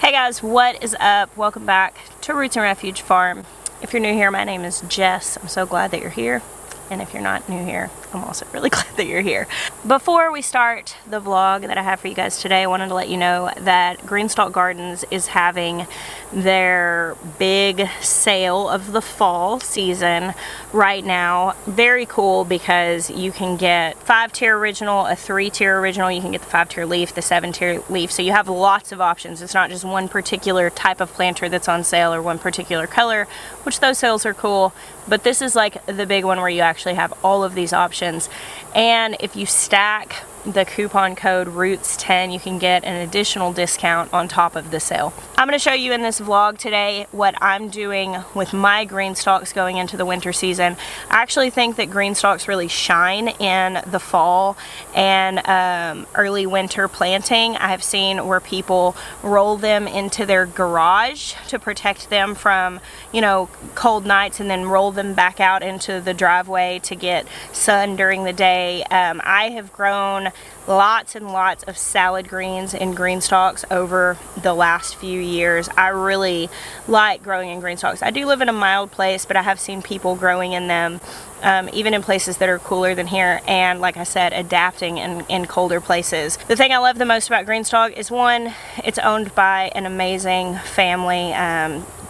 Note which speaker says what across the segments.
Speaker 1: Hey guys, what is up? Welcome back to Roots Refuge Farm. If you're new here, my name is Jess. I'm so glad that you're here. And if you're not new here, I'm also really glad that you're here. Before we start the vlog that I have for you guys today, I wanted to let you know that Greenstalk Gardens is having their big sale of the fall season right now. Very cool because you can get 5-tier original, a 3-tier original, you can get the 5-tier leaf, the 7-tier leaf, so you have lots of options. It's not just one particular type of planter that's on sale or one particular color, which those sales are cool, but this is like the big one where you actually have all of these options. And if you stack the coupon code ROOTS10, you can get an additional discount on top of the sale. I'm going to show you in this vlog today what I'm doing with my green stalks going into the winter season. I actually think that green stalks really shine in the fall and early winter planting. I have seen where people roll them into their garage to protect them from, you know, cold nights, and then roll them back out into the driveway to get sun during the day. I have grown lots and lots of salad greens and green stalks over the last few years. I really like growing in green stalks. I do live in a mild place, but I have seen people growing in them even in places that are cooler than here, and like I said, adapting in colder places. The thing I love the most about Greenstalk is, one, it's owned by an amazing family,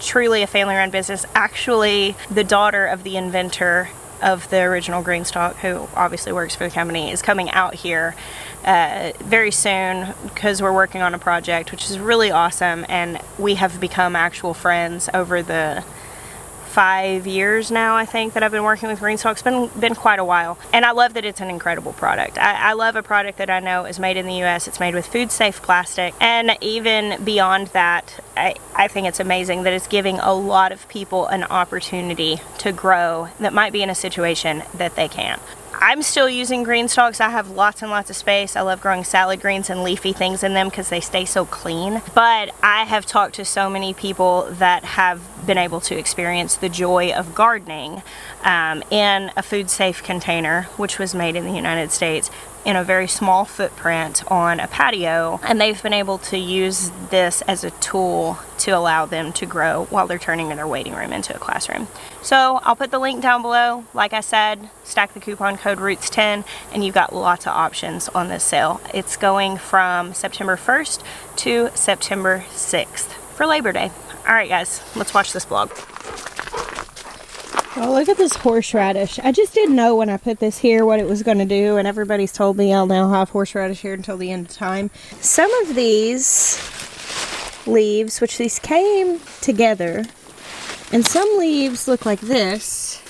Speaker 1: truly a family-run business. Actually, the daughter of the inventor of the original Greenstalk, who obviously works for the company, is coming out here very soon because we're working on a project, which is really awesome, and we have become actual friends over the 5 years now, I think, that I've been working with Greenstalk. It's been quite a while, and I love that it's an incredible product. I love a product that I know is made in the US. It's made with food safe plastic, and even beyond that, I think it's amazing that it's giving a lot of people an opportunity to grow that might be in a situation that they can't. I'm still using green stalks. I have lots and lots of space. I love growing salad greens and leafy things in them because they stay so clean. But I have talked to so many people that have been able to experience the joy of gardening in a food safe container, which was made in the United States, in a very small footprint on a patio, and they've been able to use this as a tool to allow them to grow while they're turning their waiting room into a classroom. So I'll put the link down below. Like I said, stack the coupon code ROOTS10 and you've got lots of options on this sale. It's going from September 1st to September 6th for Labor Day. Alright guys, let's watch this vlog. Oh, look at this horseradish. I just didn't know when I put this here what it was going to do, and everybody's told me I'll now have horseradish here until the end of time. Some of these leaves, which these came together, and some leaves look like this,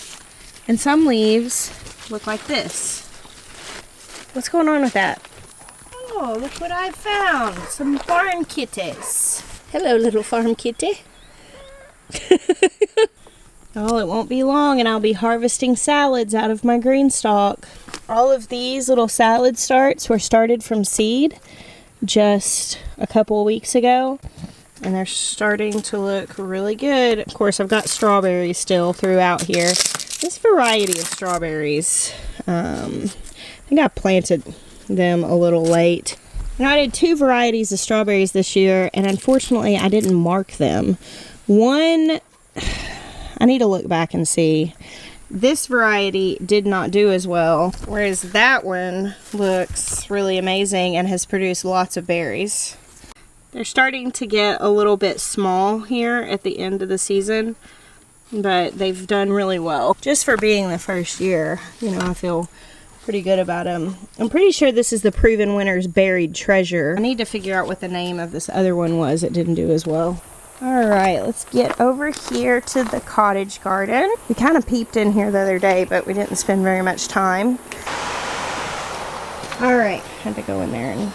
Speaker 1: and some leaves look like this. What's going on with that? Oh, look what I found. Some farm kitties. Hello, little farm kitty. Oh, it won't be long and I'll be harvesting salads out of my green stalk. All of these little salad starts were started from seed just a couple of weeks ago, and they're starting to look really good. Of course, I've got strawberries still throughout here. This variety of strawberries, I think I planted them a little late. Now, I did 2 varieties of strawberries this year, and unfortunately I didn't mark them. One, I need to look back and see. This variety did not do as well, whereas that one looks really amazing and has produced lots of berries. They're starting to get a little bit small here at the end of the season, but they've done really well. Just for being the first year, you know, I feel pretty good about them. I'm pretty sure this is the Proven Winner's Buried Treasure. I need to figure out what the name of this other one was. It didn't do as well. Alright, let's get over here to the cottage garden. We kind of peeped in here the other day, but we didn't spend very much time. Alright, had to go in there and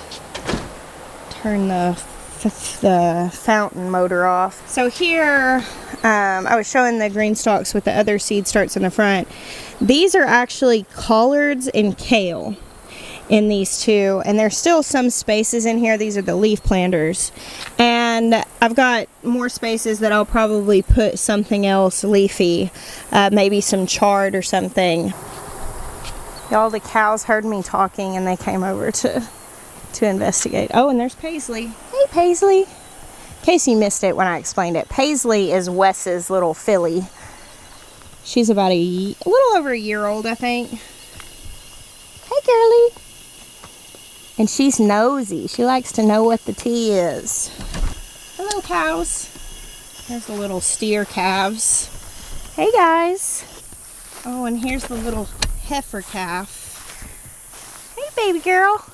Speaker 1: turn the fountain motor off. So here, I was showing the green stalks with the other seed starts in the front. These are actually collards and kale in these two, and there's still some spaces in here. These are the leaf planters, and I've got more spaces that I'll probably put something else leafy, maybe some chard or something. Y'all, the cows heard me talking and they came over to investigate. Oh, and there's Paisley. Hey Paisley, In case you missed it when I explained it, Paisley is Wes's little filly. She's about a little over a year old, I think. Hey, girly. And she's nosy. She likes to know what the tea is. Hello, cows. There's the little steer calves. Hey, guys. Oh, and here's the little heifer calf. Hey, baby girl.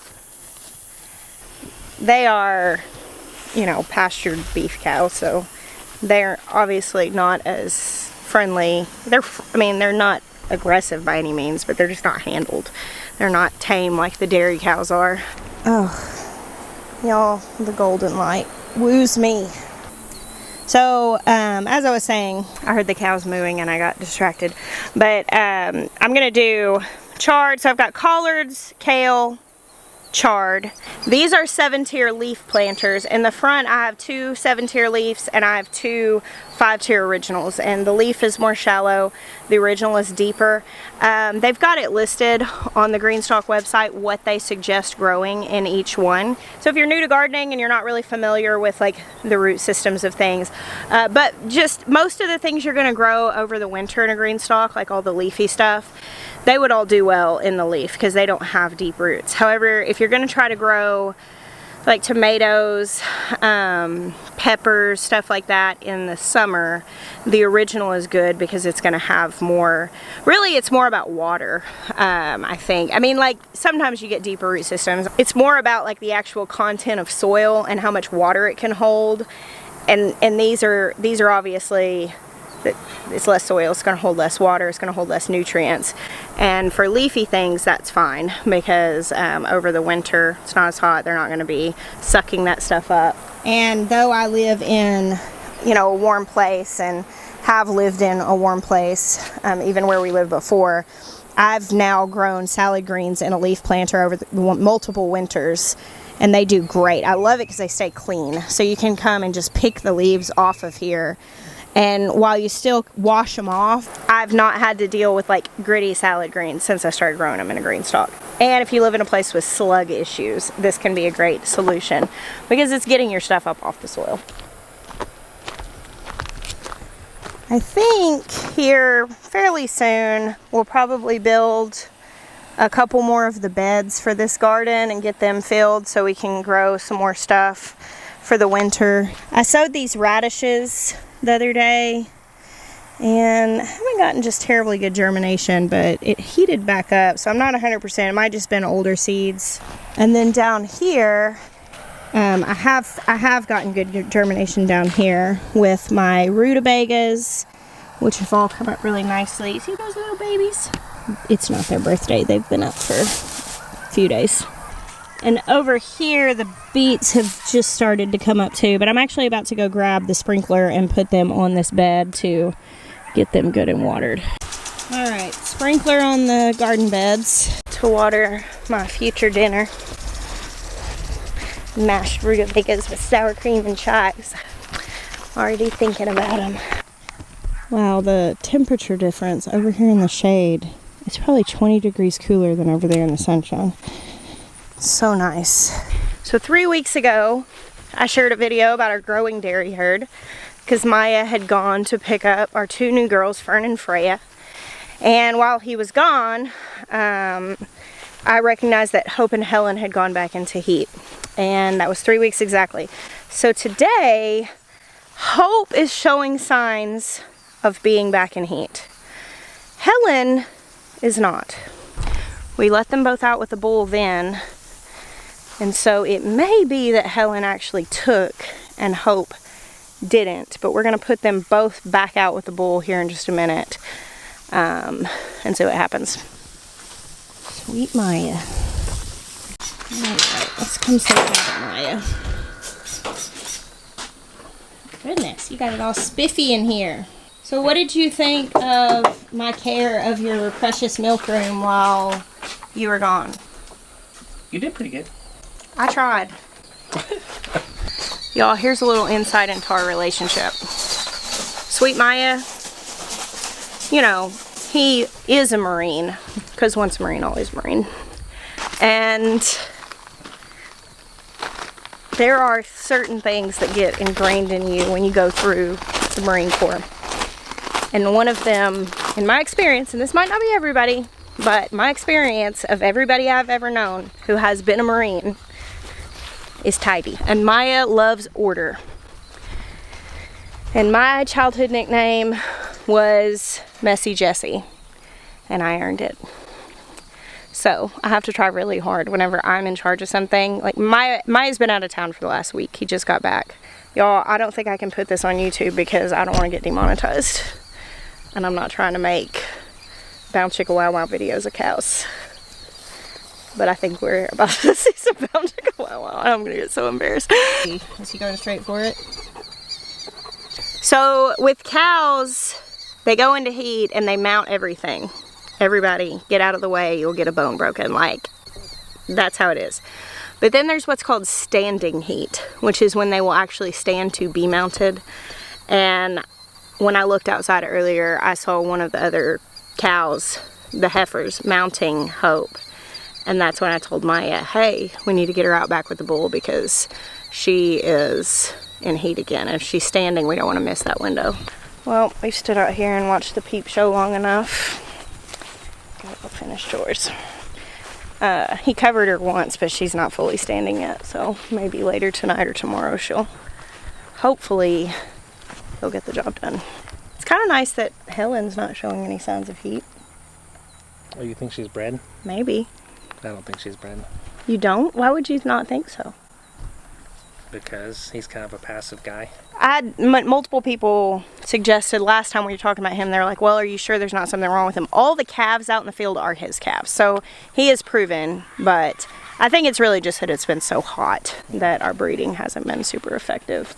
Speaker 1: They are, you know, pastured beef cows, so they're obviously not as friendly. They're not aggressive by any means, but they're just not handled. They're not tame like the dairy cows are. Oh, y'all, the golden light woos me. So, as I was saying, I heard the cows mooing and I got distracted. But I'm gonna do chard. So I've got collards, kale, chard. These are 7-tier leaf planters. In the front I have 2 7-tier leaves and I have 2 5-tier originals, and the leaf is more shallow, the original is deeper. They've got it listed on the Greenstalk website what they suggest growing in each one. So if you're new to gardening and you're not really familiar with like the root systems of things, but just most of the things you're going to grow over the winter in a Greenstalk, like all the leafy stuff, they would all do well in the leaf because they don't have deep roots. However, if you're going to try to grow like tomatoes, peppers, stuff like that in the summer, the original is good because it's going to have more, really it's more about water, I think. I mean, like sometimes you get deeper root systems. It's more about like the actual content of soil and how much water it can hold. And these are obviously, it's less soil, it's going to hold less water, it's going to hold less nutrients. And for leafy things, that's fine because over the winter, it's not as hot, they're not going to be sucking that stuff up. And though I live in, you know, a warm place and have lived in a warm place, even where we lived before, I've now grown salad greens in a leaf planter over multiple winters. And they do great. I love it because they stay clean. So you can come and just pick the leaves off of here. And while you still wash them off, I've not had to deal with like gritty salad greens since I started growing them in a Greenstalk. And if you live in a place with slug issues, this can be a great solution because it's getting your stuff up off the soil. I think here fairly soon we'll probably build a couple more of the beds for this garden and get them filled so we can grow some more stuff for the winter. I sowed these radishes the other day and I haven't gotten just terribly good germination, but it heated back up, so I'm not 100%. It might just been older seeds. And then down here, I have gotten good germination down here with my rutabagas, which have all come up really nicely. See those little babies? It's not their birthday. They've been up for a few days. And over here, the beets have just started to come up too, but I'm actually about to go grab the sprinkler and put them on this bed to get them good and watered. All right, sprinkler on the garden beds to water my future dinner. Mashed rutabagas with sour cream and chives. Already thinking about them. Wow, the temperature difference over here in the shade, it's probably 20 degrees cooler than over there in the sunshine. So nice. So 3 weeks ago, I shared a video about our growing dairy herd because Maya had gone to pick up our 2 new girls, Fern and Freya. And while he was gone, I recognized that Hope and Helen had gone back into heat. And that was 3 weeks exactly. So today, Hope is showing signs of being back in heat. Helen is not. We let them both out with the bull then. And so it may be that Helen actually took and Hope didn't, but we're going to put them both back out with the bull here in just a minute and see what happens. Sweet Maya. Alright, let's come say hi to Maya. Goodness, you got it all spiffy in here. So what did you think of my care of your precious milk room while you were gone?
Speaker 2: You did pretty good.
Speaker 1: I tried. Y'all, here's a little insight into our relationship. Sweet Maya, you know, he is a Marine, because once a Marine, always Marine. And there are certain things that get ingrained in you when you go through the Marine Corps. And one of them, in my experience, and this might not be everybody, but my experience of everybody I've ever known who has been a Marine is tidy. And Miah loves order. And my childhood nickname was Messy Jessie, and I earned it. So I have to try really hard whenever I'm in charge of something. Like Maya's been out of town for the last week. He just got back. Y'all, I don't think I can put this on YouTube because I don't want to get demonetized. And I'm not trying to make Bound Chicka Wow Wow videos of cows. But I think we're about to see some Bound Chicka Wow Wow. I'm going to get so embarrassed. Is he going straight for it? So with cows, they go into heat and they mount everything. Everybody, get out of the way, you'll get a bone broken. Like, that's how it is. But then there's what's called standing heat, which is when they will actually stand to be mounted. And when I looked outside earlier, I saw one of the other cows, the heifers, mounting Hope. And that's when I told Miah, hey, we need to get her out back with the bull because she is in heat again. If she's standing, we don't want to miss that window. Well, we've stood out here and watched the peep show long enough. Gotta go finish chores. He covered her once, but she's not fully standing yet, so maybe later tonight or tomorrow hopefully he'll get the job done. It's kind of nice that Helen's not showing any signs of heat.
Speaker 2: Oh, you think she's bred?
Speaker 1: Maybe.
Speaker 2: I don't think she's bred.
Speaker 1: You don't? Why would you not think so?
Speaker 2: Because he's kind of a passive guy.
Speaker 1: Multiple people suggested last time we were talking about him, they're like, well, are you sure there's not something wrong with him? All the calves out in the field are his calves. So he is proven, but I think it's really just that it's been so hot that our breeding hasn't been super effective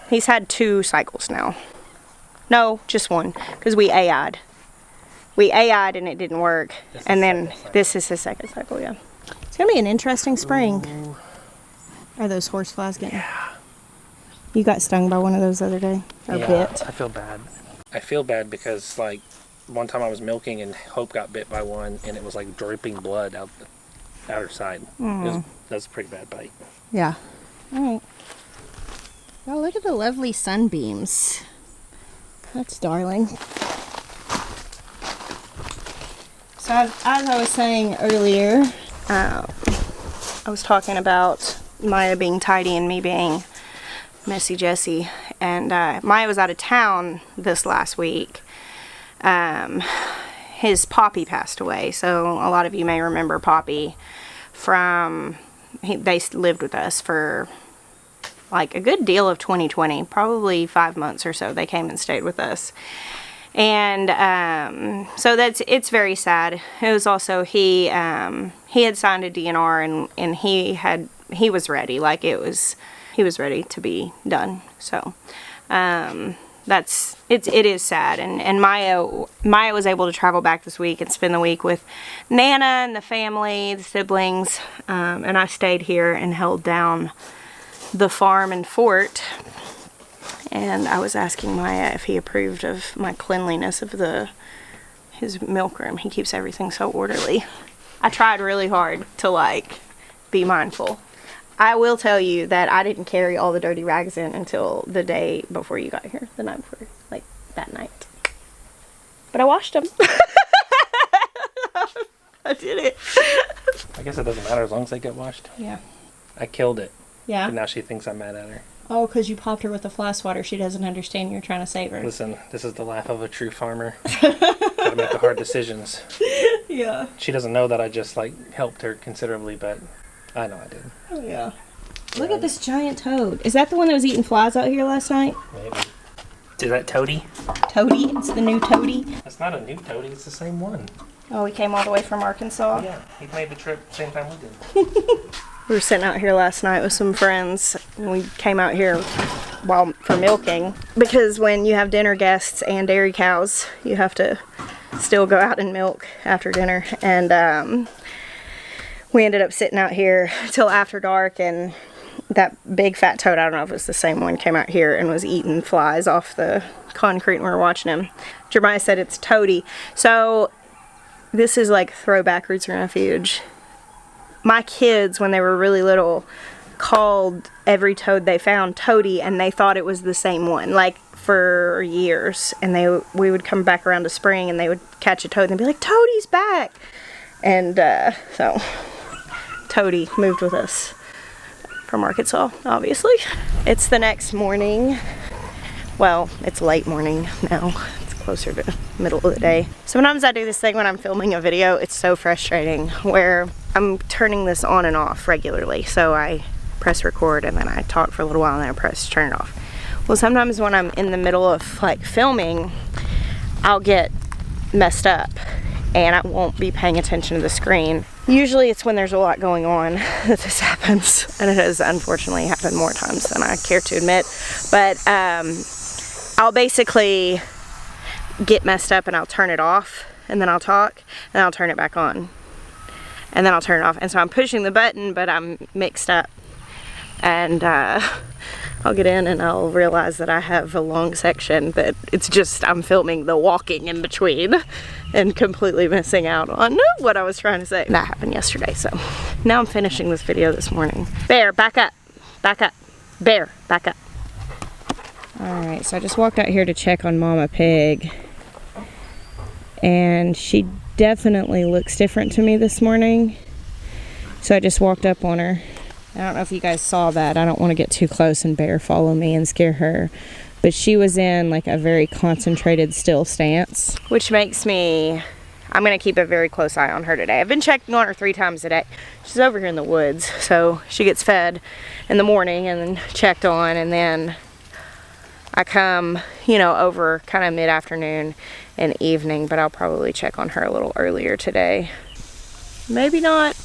Speaker 1: he's had 2 cycles now. No, just 1, because we AI'd. We AI'd and it didn't work. And then this is his second cycle, yeah. It's gonna be an interesting spring.
Speaker 2: Ooh.
Speaker 1: Are those horse flies getting? Yeah. You got stung by one of those the other day? Or bit?
Speaker 2: I feel bad. I feel bad because, like, one time I was milking and Hope got bit by one and it was like dripping blood out the outer side. That was a pretty bad bite.
Speaker 1: Yeah. Alright. Oh, look at the lovely sunbeams. That's darling. So as I was saying earlier, I was talking about Miah being tidy and me being Messy Jessie, and Miah was out of town this last week. His Poppy passed away, so a lot of you may remember Poppy they lived with us for like a good deal of 2020, probably 5 months or so. They came and stayed with us. And so it's very sad. It was also he had signed a DNR and he was ready. Like he was ready to be done. So it is sad. And Miah was able to travel back this week and spend the week with Nana and the family, the siblings, and I stayed here and held down the farm and fort. And I was asking Miah if he approved of my cleanliness of his milk room. He keeps everything so orderly. I tried really hard to be mindful. I will tell you that I didn't carry all the dirty rags in until the day before you got here, the night before, that night. But I washed them. I did it.
Speaker 2: I guess it doesn't matter as long as they get washed.
Speaker 1: Yeah.
Speaker 2: I killed it.
Speaker 1: Yeah.
Speaker 2: And now she thinks I'm mad at her.
Speaker 1: Oh, because you popped her with the fly swatter. She doesn't understand you're trying to save her.
Speaker 2: Listen, this is the life of a true farmer. Gotta make the hard decisions.
Speaker 1: Yeah.
Speaker 2: She doesn't know that I just helped her considerably, but I know I did.
Speaker 1: Oh yeah. Look at this giant toad. Is that the one that was eating flies out here last night?
Speaker 2: Maybe. Is that Toady?
Speaker 1: Toady? It's the new Toady?
Speaker 2: That's not a new Toady, it's the same one.
Speaker 1: Oh, he came all the way from Arkansas?
Speaker 2: Yeah, he made the trip same time we did.
Speaker 1: We were sitting out here last night with some friends, and we came out here for milking, because when you have dinner guests and dairy cows, you have to still go out and milk after dinner. And we ended up sitting out here till after dark, and that big fat toad, I don't know if it's the same one, came out here and was eating flies off the concrete, and we were watching him. Jeremiah said it's Toady. So this is throwback Roots Refuge. My kids, when they were really little, called every toad they found Toady, and they thought it was the same one, like for years. And we would come back around to spring and they would catch a toad and they'd be like, Toady's back. And so Toady moved with us from Arkansas, obviously. It's the next morning. Well, it's late morning now. It's closer to middle of the day. Sometimes I do this thing when I'm filming a video. It's so frustrating where I'm turning this on and off regularly. So I press record and then I talk for a little while and then I press turn it off. Well, sometimes when I'm in the middle of like filming, I'll get messed up and I won't be paying attention to the screen. Usually it's when there's a lot going on that this happens, and it has unfortunately happened more times than I care to admit. But I'll basically get messed up and I'll turn it off and then I'll talk and I'll turn it back on and then I'll turn it off, and so I'm pushing the button but I'm mixed up, and I'll get in and I'll realize that I have a long section that it's just I'm filming the walking in between and completely missing out on what I was trying to say. That happened yesterday, so now I'm finishing this video this morning. Bear, back up. Back up. Bear, back up. Alright, so I just walked out here to check on Mama Pig, and she definitely looks different to me this morning. So I just walked up on her. I don't know if you guys saw that. I don't want to get too close and Bear follow me and scare her. But she was in like a very concentrated still stance, which makes me, I'm going to keep a very close eye on her today. I've been checking on her 3 times a day. She's over here in the woods, so she gets fed in the morning and then checked on, and then I come, you know, over kind of mid-afternoon and evening, but I'll probably check on her a little earlier today. Maybe not.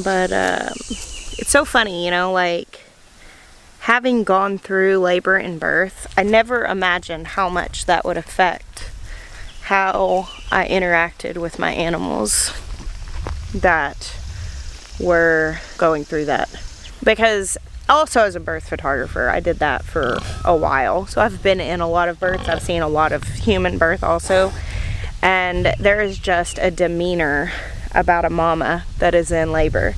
Speaker 1: But it's so funny, you know, like having gone through labor and birth, I never imagined how much that would affect how I interacted with my animals that were going through that. Because also as a birth photographer, I did that for a while. So I've been in a lot of births. I've seen a lot of human birth also. And there is just a demeanor about a mama that is in labor.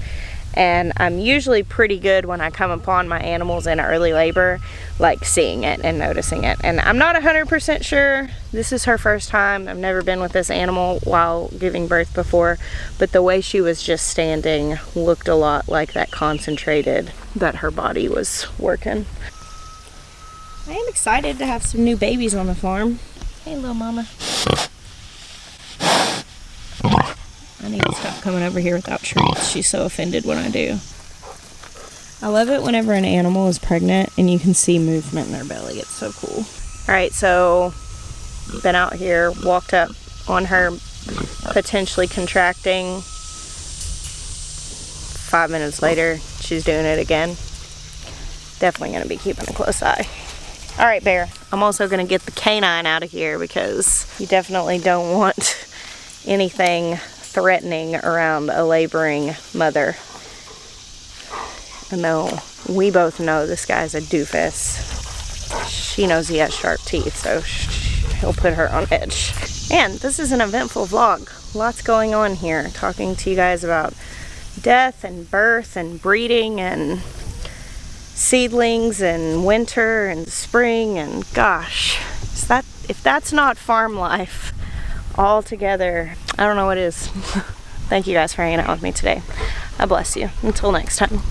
Speaker 1: And I'm usually pretty good when I come upon my animals in early labor, like seeing it and noticing it. And I'm not 100% sure. This is her first time. I've never been with this animal while giving birth before, but the way she was just standing looked a lot like that concentrated that her body was working. I am excited to have some new babies on the farm. Hey, little mama. I need to stop coming over here without treats. She's so offended when I do. I love it whenever an animal is pregnant and you can see movement in their belly. It's so cool. Alright, so been out here, walked up on her potentially contracting. 5 minutes later, she's doing it again. Definitely going to be keeping a close eye. Alright, Bear. I'm also going to get the canine out of here because you definitely don't want anything threatening around a laboring mother. I know, we both know this guy's a doofus. She knows he has sharp teeth, so he'll put her on edge. And this is an eventful vlog. Lots going on here. Talking to you guys about death and birth and breeding and seedlings and winter and spring, and gosh, if that's not farm life all together, I don't know what is. Thank you guys for hanging out with me today. I bless you. Until next time.